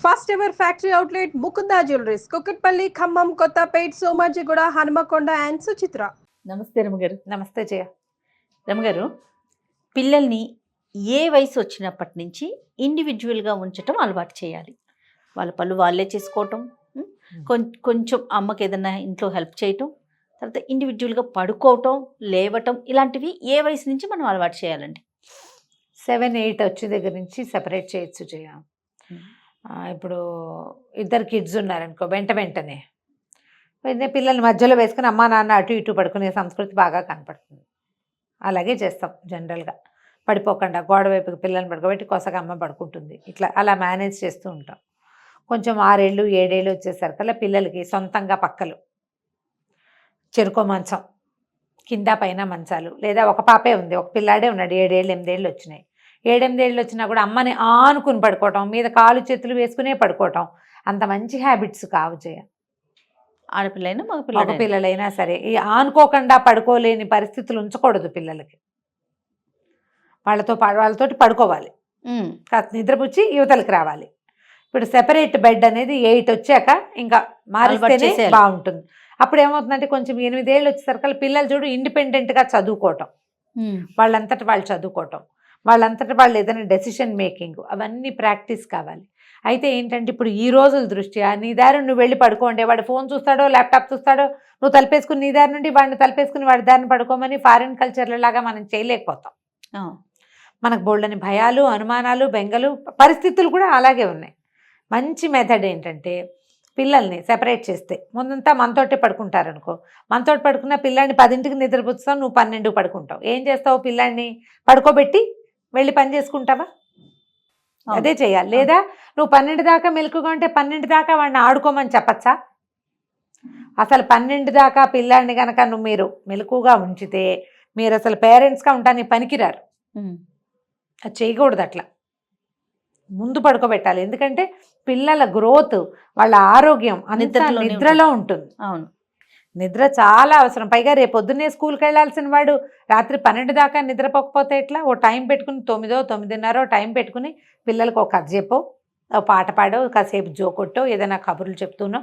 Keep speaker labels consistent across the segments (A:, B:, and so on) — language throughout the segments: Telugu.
A: First ever factory outlet Mukunda jewelleries Kukatpally Khammam Kothapet Somajiguda Hanumakonda and Suchitra.
B: నమస్తే రమగారు.
C: నమస్తే జయ.
B: రమగారు, పిల్లల్ని ఏ వయసు వచ్చినప్పటి నుంచి ఇండివిజువల్గా ఉంచటం అలవాటు చేయాలి? వాళ్ళ పళ్ళు వాళ్ళే చేసుకోవటం, కొంచెం అమ్మకి ఏదైనా ఇంట్లో హెల్ప్ చేయటం, తర్వాత ఇండివిజువల్గా పడుకోవటం, లేవటం, ఇలాంటివి ఏ వయసు నుంచి మనం అలవాటు చేయాలండి?
C: 7-8 వచ్చే దగ్గర నుంచి సెపరేట్ చేయొచ్చు జయ. ఇప్పుడు ఇద్దరు కిడ్స్ ఉన్నారనుకో, వెంటనే పిల్లల్ని మధ్యలో వేసుకుని అమ్మా నాన్న అటు ఇటు పడుకునే సంస్కృతి బాగా కనపడుతుంది. అలాగే చేస్తాం జనరల్గా. పడిపోకుండా గోడ వైపుకి పిల్లల్ని పడుకోబెట్టి కొసగా అమ్మ పడుకుంటుంది, ఇట్లా అలా మేనేజ్ చేస్తూ ఉంటాం. కొంచెం 6 ఏళ్ళు 7 ఏళ్ళు వచ్చేసరికల్లా పిల్లలకి సొంతంగా పక్కలు, చెరుకో మంచం, కింద పైన మంచాలు, లేదా ఒక పాపే ఉంది, ఒక పిల్లాడే ఉన్నాడు, 7 ఏళ్ళు 8 ఏళ్ళు వచ్చినాయి. 7 8 ఏళ్ళు వచ్చినా కూడా అమ్మని ఆనుకుని పడుకోవటం, మీద కాలు చేతులు వేసుకునే పడుకోవటం, అంత మంచి హ్యాబిట్స్ కావు జయ.
B: ఆడపిల్లైనా
C: మగ పిల్లలైనా సరే ఈ ఆనుకోకుండా పడుకోలేని పరిస్థితులు ఉంచకూడదు పిల్లలకి. వాళ్ళతోటి పడుకోవాలి, కాస్త నిద్రపుచ్చి యువతలకి రావాలి. ఇప్పుడు సెపరేట్ బెడ్ అనేది 8 వచ్చాక ఇంకా మారిస్తేనే బాగుంటుంది. అప్పుడు ఏమవుతుందంటే కొంచెం 8 ఏళ్ళు వచ్చేసరికి పిల్లలు చూడు ఇండిపెండెంట్గా చదువుకోవటం, వాళ్ళంతటి వాళ్ళు చదువుకోవటం, వాళ్ళంతటి వాళ్ళు ఏదైనా డెసిషన్ మేకింగ్, అవన్నీ ప్రాక్టీస్ కావాలి. అయితే ఏంటంటే ఇప్పుడు ఈ రోజుల దృష్ట్యా నీ దారి నువ్వు వెళ్ళి పడుకోండి, వాడు ఫోన్ చూస్తాడో ల్యాప్టాప్ చూస్తాడో, నువ్వు తలపేసుకుని నీ దారి నుండి వాడిని తలపేసుకుని వాడి దారిని పడుకోమని ఫారిన్ కల్చర్లలాగా మనం చేయలేకపోతాం. మనకు బోల్డని భయాలు, అనుమానాలు, బెంగలు, పరిస్థితులు కూడా అలాగే ఉన్నాయి. మంచి మెథడ్ ఏంటంటే పిల్లల్ని సెపరేట్ చేస్తే, ముందంతా మనతోటే పడుకుంటారనుకో, మనతోటి పడుకున్న పిల్లాడిని 10ంటికి నిద్రపుచ్చుతావు, నువ్వు 12కి పడుకుంటావు. ఏం చేస్తావు? పిల్లాడిని పడుకోబెట్టి వెళ్ళి పని చేసుకుంటావా? అదే చేయాలి. లేదా నువ్వు 12 దాకా మెలకుగా ఉంటే 12 దాకా వాడిని ఆడుకోమని చెప్పచ్చా? అసలు 12 దాకా పిల్లాడిని కనుక మీరు మెలకుగా ఉంచితే మీరు అసలు పేరెంట్స్గా ఉంటానికి పనికిరారు. అది చేయకూడదు. అట్లా ముందు పడుకోబెట్టాలి. ఎందుకంటే పిల్లల గ్రోత్, వాళ్ళ ఆరోగ్యం అంతా నిద్రలో ఉంటుంది.
B: అవును,
C: నిద్ర చాలా అవసరం. పైగా రేపు పొద్దున్నే స్కూల్కి వెళ్ళాల్సిన వాడు రాత్రి 12 దాకా నిద్రపోకపోతే ఎట్లా? ఓ టైం పెట్టుకుని 9 9:30 టైం పెట్టుకుని పిల్లలకు ఒక కథ చెప్పో, ఓ పాట పాడో, కాసేపు జోకొట్టో, ఏదైనా కబుర్లు చెప్తూనో,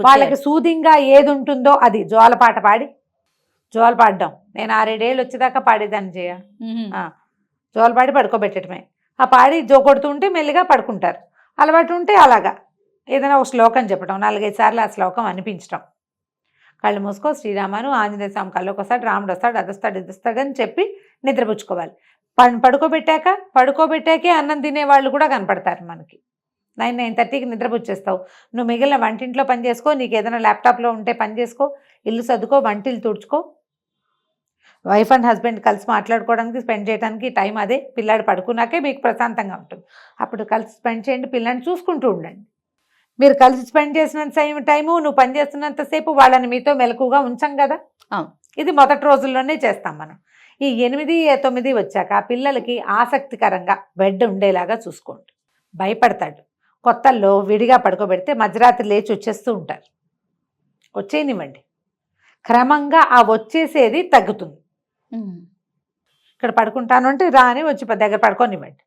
C: వాళ్ళకి సూదింగ్గా ఏది ఉంటుందో అది జోలపాట పాడి, జోలు పాడడం నేను 6 7 ఏళ్ళు వచ్చేదాకా పాడేదాన్ని చేయ. జోలపాడి పడుకోబెట్టడమే. ఆ పాడి జోకొడుతూ ఉంటే మెల్లిగా పడుకుంటారు. అలవాటు ఉంటే అలాగా ఏదైనా ఒక శ్లోకం చెప్పడం, 4-5 సార్లు ఆ శ్లోకం అనిపించడం, కళ్ళు మూసుకో శ్రీరామను ఆంజనేయ స్వామి కళ్ళకి వస్తాడు, రాముడు వస్తాడు, అది వస్తాడు, ఇది వస్తాడు అని చెప్పి నిద్రపుచ్చుకోవాలి. పడుకోబెట్టాకే అన్నం తినేవాళ్ళు కూడా కనపడతారు మనకి. 9-9:30కి నిద్రపుచ్చేస్తావు. నువ్వు మిగిలిన వంటింట్లో పని చేసుకో, నీకు ఏదైనా ల్యాప్టాప్లో ఉంటే పని చేసుకో, ఇల్లు సర్దుకో, వంటిల్లు తుడుచుకో, వైఫ్ అండ్ హస్బెండ్ కలిసి మాట్లాడుకోవడానికి స్పెండ్ చేయడానికి టైం అదే. పిల్లాడు పడుకున్నాకే మీకు ప్రశాంతంగా ఉంటుంది. అప్పుడు కలిసి స్పెండ్ చేయండి, పిల్లాడిని చూసుకుంటూ ఉండండి. మీరు కలిసి స్పెండ్ చేసినంత టైము, నువ్వు పని చేస్తున్నంతసేపు వాళ్ళని మీతో మెలకుగా ఉంచాం కదా. ఇది మొదటి రోజుల్లోనే చేస్తాం మనం. ఈ 8 9 వచ్చాక పిల్లలకి ఆసక్తికరంగా బెడ్ ఉండేలాగా చూసుకోండి. భయపడతాడు. కొత్తల్లో విడిగా పడుకోబెడితే మధ్యరాత్రి లేచి వచ్చేస్తూ ఉంటారు. వచ్చేయనివ్వండి. క్రమంగా ఆ వచ్చేసేది తగ్గుతుంది. ఇక్కడ పడుకుంటాను అంటే రాని వచ్చి దగ్గర పడుకోనివ్వండి.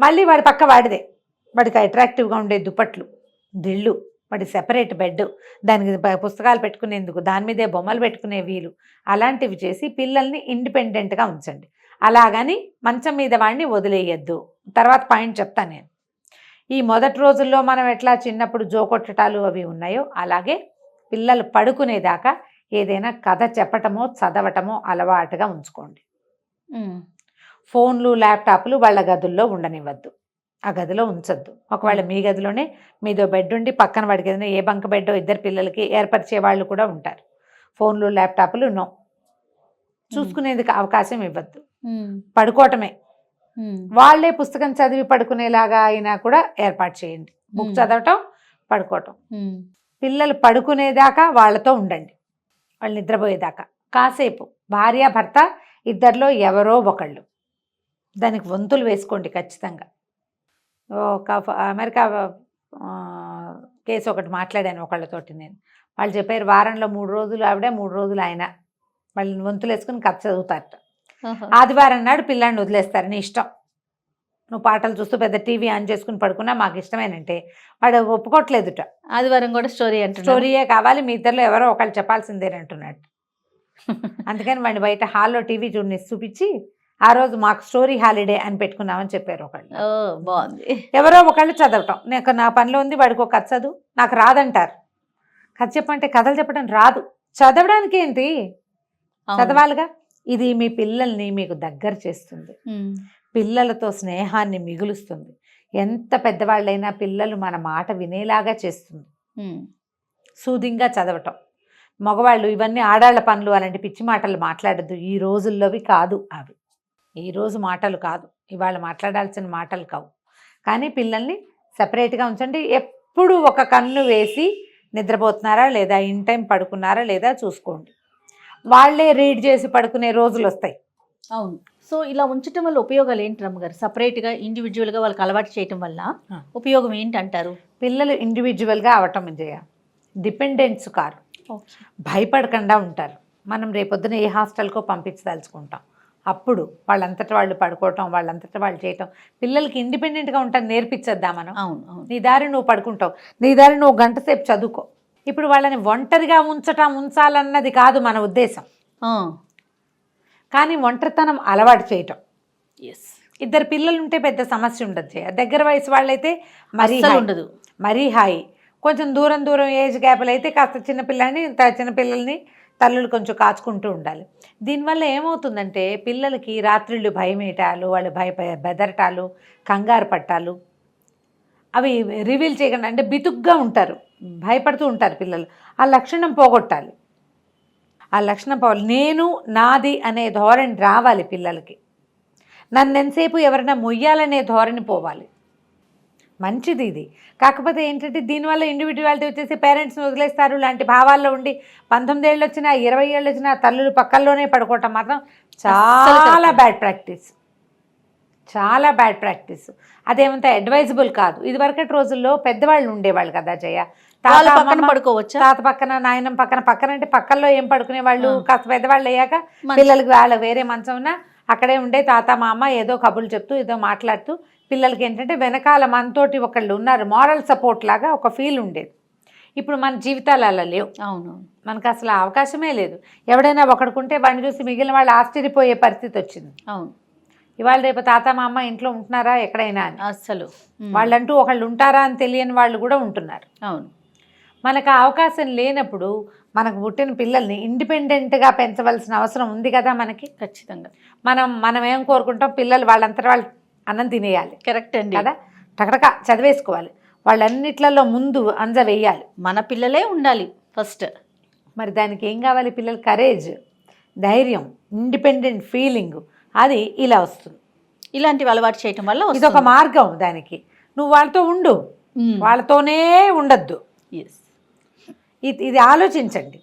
C: మళ్ళీ వాడి పక్క వాడిదే, వాడికి అట్రాక్టివ్గా ఉండే దుప్పట్లు, దిళ్ళు, వాడి సెపరేట్ బెడ్, దానికి పుస్తకాలు పెట్టుకునేందుకు దాని మీదే బొమ్మలు పెట్టుకునే వీలు, అలాంటివి చేసి పిల్లల్ని ఇండిపెండెంట్గా ఉంచండి. అలాగని మంచం మీద వాడిని వదిలేయద్దు. తర్వాత పాయింట్ చెప్తాను నేను. ఈ మొదటి రోజుల్లో మనం ఎట్లా చిన్నప్పుడు జోకొట్టటాలు అవి ఉన్నాయో అలాగే పిల్లలు పడుకునేదాకా ఏదైనా కథ చెప్పటమో చదవటమో అలవాటుగా ఉంచుకోండి. ఫోన్లు ల్యాప్టాప్లు వాళ్ళ గదుల్లో ఉండనివ్వద్దు, ఆ గదిలో ఉంచొద్దు. ఒకవేళ మీ గదిలోనే మీదో బెడ్ ఉండి పక్కన వాడికి ఏదైనా ఏ బంక బెడ్ 2 పిల్లలకి ఏర్పరిచే వాళ్ళు కూడా ఉంటారు. ఫోన్లు ల్యాప్టాప్లు నో, చూసుకునేందుకు అవకాశం ఇవ్వద్దు. పడుకోవటమే. వాళ్ళే పుస్తకం చదివి పడుకునేలాగా అయినా కూడా ఏర్పాటు చేయండి. బుక్ చదవటం, పడుకోవటం. పిల్లలు పడుకునేదాకా వాళ్ళతో ఉండండి, వాళ్ళు నిద్రపోయేదాకా. కాసేపు భార్య భర్త ఇద్దరిలో ఎవరో ఒకళ్ళు దానికి వంతులు వేసుకోండి ఖచ్చితంగా. ఒక అమెరికా కేసు ఒకటి మాట్లాడాను ఒకళ్ళతోటి నేను. వాళ్ళు చెప్పారు వారంలో 3 రోజులు ఆవిడ, 3 రోజులు ఆయన, వాళ్ళని వంతులు వేసుకుని కథ చదువుతారట. ఆదివారం నాడు పిల్లాడిని వదిలేస్తారు, నీ ఇష్టం. నువ్వు పాటలు చూస్తూ పెద్ద టీవీ ఆన్ చేసుకుని పడుకున్నా మాకు ఇష్టమేనంటే వాడు ఒప్పుకోవట్లేదుట.
B: ఆదివారం కూడా స్టోరీ అంటే
C: స్టోరీయే కావాలి, మీ ఇద్దరిలో ఎవరో ఒకళ్ళు చెప్పాల్సిందేనంటున్నాడు. అందుకని వాడిని బయట హాల్లో టీవీ చూపించి ఆ రోజు మాకు స్టోరీ హాలిడే అని పెట్టుకున్నామని చెప్పారు ఒకళ్ళు.
B: ఓ బాగుంది.
C: ఎవరో ఒకళ్ళు చదవటం, నాకు నా పనిలో ఉంది, వాడికి ఒక కథ చదువు, నాకు రాదంటారు. కథ చెప్పంటే కథలు చెప్పడం రాదు, చదవడానికి ఏంటి, చదవాలిగా. ఇది మీ పిల్లల్ని మీకు దగ్గర చేస్తుంది, పిల్లలతో స్నేహాన్ని మిగులుస్తుంది. ఎంత పెద్దవాళ్ళైనా పిల్లలు మన మాట వినేలాగా చేస్తుంది. సూదింగా చదవటం. మగవాళ్ళు ఇవన్నీ ఆడాళ్ల పనులు అలాంటి పిచ్చి మాటలు మాట్లాడద్దు. ఈ రోజుల్లోవి కాదు అవి, ఈరోజు మాటలు కాదు, ఇవాళ మాట్లాడాల్సిన మాటలు కావు. కానీ పిల్లల్ని సపరేట్గా ఉంచండి. ఎప్పుడు ఒక కన్ను వేసి నిద్రపోతున్నారా లేదా, ఇన్ టైం పడుకున్నారా లేదా చూసుకోండి. వాళ్ళే రీడ్ చేసి పడుకునే రోజులు వస్తాయి.
B: అవును. సో ఇలా ఉంచటం వల్ల ఉపయోగాలు ఏంటి రమ్మగారు? సపరేట్గా ఇండివిజువల్గా వాళ్ళకి అలవాటు చేయటం వల్ల ఉపయోగం ఏంటంటారు? పిల్లలు
C: ఇండివిజువల్గా అవటం డిపెండెంట్స్ కారు, భయపడకుండా ఉంటారు. మనం రేపొద్దున ఏ హాస్టల్కో పంపించదలుచుకుంటాం, అప్పుడు వాళ్ళంతటా వాళ్ళు పడుకోవటం, వాళ్ళంతటా వాళ్ళు చేయటం. పిల్లలకి ఇండిపెండెంట్గా ఉంటాను నేర్పించద్దా మనం?
B: అవును.
C: నీ దారి నువ్వు పడుకుంటావు, నీ దారి నువ్వు గంట సేపు చదువుకో. ఇప్పుడు వాళ్ళని ఒంటరిగా ఉంచాలన్నది కాదు మన ఉద్దేశం, కానీ ఒంటరితనం అలవాటు చేయటం. ఇద్దరు పిల్లలు ఉంటే పెద్ద సమస్య ఉండదు. దగ్గర వయసు వాళ్ళైతే మరీ
B: ఉండదు,
C: మరీ హాయి. కొంచెం దూరం ఏజ్ గ్యాప్లు అయితే కాస్త చిన్నపిల్లల్ని తల్లులు కొంచెం కాచుకుంటూ ఉండాలి. దీనివల్ల ఏమవుతుందంటే పిల్లలకి రాత్రిళ్ళు భయమేటాలు, వాళ్ళు బెదరటాలు, కంగారు పట్టాలు అవి రివీల్ చేయకుండా, అంటే బితుగ్గా ఉంటారు, భయపడుతూ ఉంటారు పిల్లలు. ఆ లక్షణం పోగొట్టాలి. ఆ లక్షణం పోవాలి. నేను నాది అనే ధోరణి రావాలి పిల్లలకి. నన్ను ఎంతసేపు ఎవరైనా మొయ్యాలనే ధోరణి పోవాలి. మంచిది ఇది. కాకపోతే ఏంటంటే దీనివల్ల ఇండివిజువాలిటీ వచ్చేసి పేరెంట్స్ని వదిలేస్తారు లాంటి భావాల్లో ఉండి 19 ఏళ్ళు వచ్చినా 20 ఏళ్ళు వచ్చినా తల్లులు పక్కల్లోనే పడుకోవటం మాత్రం చాలా బ్యాడ్ ప్రాక్టీస్, చాలా బ్యాడ్ ప్రాక్టీస్. అదేమంత అడ్వైజబుల్ కాదు. ఇదివరకటి రోజుల్లో పెద్దవాళ్ళు ఉండేవాళ్ళు కదా జయ,
B: పడుకోవచ్చు,
C: తాత పక్కన నాయనం పక్కన అంటే పక్కల్లో ఏం పడుకునే వాళ్ళు. కాస్త పెద్దవాళ్ళు అయ్యాక పిల్లలకి వాళ్ళ వేరే మంచం ఉన్నా అక్కడే ఉండే తాత మామ ఏదో కబుర్లు చెప్తూ ఏదో మాట్లాడుతూ పిల్లలకి ఏంటంటే వెనకాల మనతోటి ఒకళ్ళు ఉన్నారు, మారల్ సపోర్ట్ లాగా ఒక ఫీల్ ఉండేది. ఇప్పుడు మన జీవితాలు అలా లేవు.
B: అవును,
C: మనకు అసలు అవకాశమే లేదు. ఎవడైనా ఒకడుకుంటే వాడిని చూసి మిగిలిన వాళ్ళు ఆశ్చర్యపోయే పరిస్థితి వచ్చింది.
B: అవును.
C: ఇవాళ రేపు తాత మా అమ్మ ఇంట్లో ఉంటున్నారా ఎక్కడైనా అని,
B: అసలు
C: వాళ్ళంటూ ఒకళ్ళు ఉంటారా అని తెలియని వాళ్ళు కూడా ఉంటున్నారు.
B: అవును.
C: మనకు అవకాశం లేనప్పుడు మనకు పుట్టిన పిల్లల్ని ఇండిపెండెంట్గా పెంచవలసిన అవసరం ఉంది కదా మనకి.
B: ఖచ్చితంగా.
C: మనం ఏం కోరుకుంటాం, పిల్లలు వాళ్ళంతటా వాళ్ళు అన్నం తినేయాలి.
B: కరెక్ట్ అండి
C: కదా, టకటక చదివేసుకోవాలి, వాళ్ళన్నిట్లలో ముందు అంజ వేయాలి.
B: మన పిల్లలే ఉండాలి ఫస్ట్.
C: మరి దానికి ఏం కావాలి? పిల్లలు కరేజ్, ధైర్యం, ఇండిపెండెంట్ ఫీలింగ్, అది ఇలా వస్తుంది.
B: ఇలాంటివి అలవాటు చేయటం వల్ల
C: ఇది ఒక మార్గం. దానికి నువ్వు వాళ్ళతో ఉండు, వాళ్ళతోనే ఉండద్దు. ఇది ఆలోచించండి.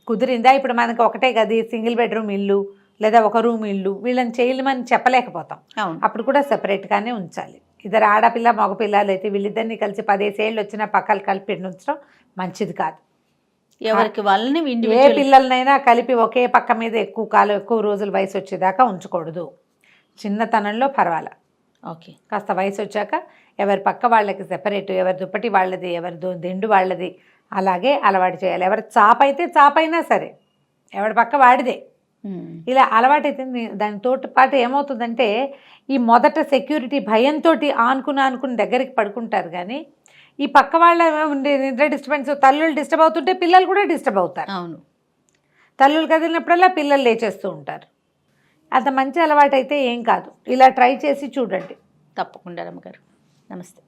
C: కుదిరిందా? ఇప్పుడు మనకి ఒకటే గది, సింగిల్ బెడ్రూమ్ ఇల్లు లేదా ఒక రూమ్ ఇల్లు, వీళ్ళని చేయలేమని చెప్పలేకపోతాం. అప్పుడు కూడా సెపరేట్గానే ఉంచాలి. ఇద్దరు ఆడపిల్ల మగపిల్లలు అయితే వీళ్ళిద్దరిని కలిసి 15 ఏళ్ళు వచ్చినా పక్కలు కలిపి ఉంచడం మంచిది కాదు.
B: ఎవరికి వాళ్ళని
C: ఏ పిల్లలనైనా కలిపి ఒకే పక్క మీద ఎక్కువ రోజులు వయసు వచ్చేదాకా ఉంచకూడదు. చిన్నతనంలో పర్వాలా,
B: ఓకే.
C: కాస్త వయసు వచ్చాక ఎవరి పక్క వాళ్ళకి సెపరేట్, ఎవరి దుప్పటి వాళ్ళది, ఎవరి దిండు వాళ్ళది, అలాగే అలవాటు చేయాలి. ఎవరి చాపైతే చాపైనా సరే ఎవరి పక్క వాడిదే. ఇలా అలవాటైతే దానితో పాటు ఏమవుతుందంటే ఈ మొదట సెక్యూరిటీ భయంతో ఆనుకుని దగ్గరికి పడుకుంటారు. కానీ ఈ పక్క వాళ్ళ నిద్ర డిస్టర్బెన్స్, తల్లులు డిస్టర్బ్ అవుతుంటే పిల్లలు కూడా డిస్టర్బ్ అవుతారు.
B: అవును.
C: తల్లులు కదిలినప్పుడల్లా పిల్లలు లేచేస్తూ ఉంటారు. అంత మంచి అలవాటు అయితే ఏం కాదు. ఇలా ట్రై చేసి చూడండి.
B: తప్పకుండా రమ్మగారు. నమస్తే.